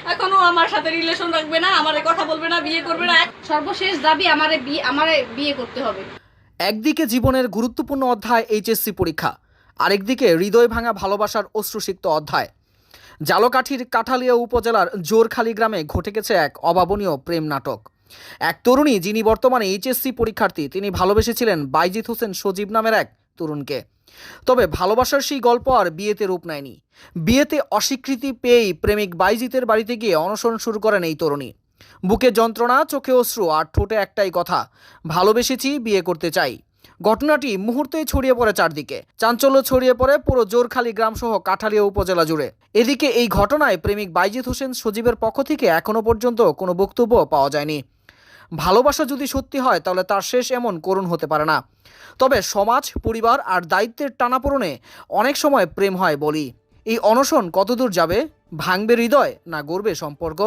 এখনো আমার সাথে রিলেশন রাখবে না, আমারে কথা বলবে না, বিয়ে করবে না। সর্বশেষ দাবি আমারে বিয়ে করতে হবে। একদিকে জীবনের গুরুত্বপূর্ণ অধ্যায় এইচএসসি পরীক্ষা, আরেকদিকে হৃদয় ভাঙা ভালোবাসার অশ্রুসিক্ত অধ্যায়। জালকাঠির কাঠালিয়া উপজেলার জোরখালি গ্রামে ঘটে গেছে এক অভাবনীয় প্রেম নাটক। এক তরুণী, যিনি বর্তমানে এইচএসসি পরীক্ষার্থী, তিনি ভালোবেসেছিলেন বাইজিৎ হোসেন সজীব নামের এক তরুণকে। তবে ভালোবাসার সেই গল্প আর বিয়েতে রূপ নেয়নি। বিয়েতে অস্বীকৃতি পেয়েই প্রেমিক বাইজিতের বাড়িতে গিয়ে অনশন শুরু করেন এই তরুণী। বুকে যন্ত্রণা, চোখে অশ্রু আর ঠোঁটে একটাই কথা, ভালোবেসেছি, বিয়ে করতে চাই। ঘটনাটি মুহূর্তেই ছড়িয়ে পড়ে চারদিকে। চাঞ্চল্য ছড়িয়ে পড়ে পুরো জোরখালি গ্রাম সহ কাঠালিয়া উপজেলা জুড়ে। এদিকে এই ঘটনায় প্রেমিক বাইজিৎ হোসেন সজীবের পক্ষ থেকে এখনো পর্যন্ত কোনো বক্তব্য পাওয়া যায়নি। ভালোবাসা যদি সত্যি হয় তাহলে তার শেষ এমন করুণ হতে পারে না। তবে সমাজ, পরিবার আর দায়িত্বের টানাপোড়েনে অনেক সময় প্রেম হয় বলি। এই অনশন কতদূর যাবে? ভাঙবে হৃদয় না গড়বে সম্পর্ক?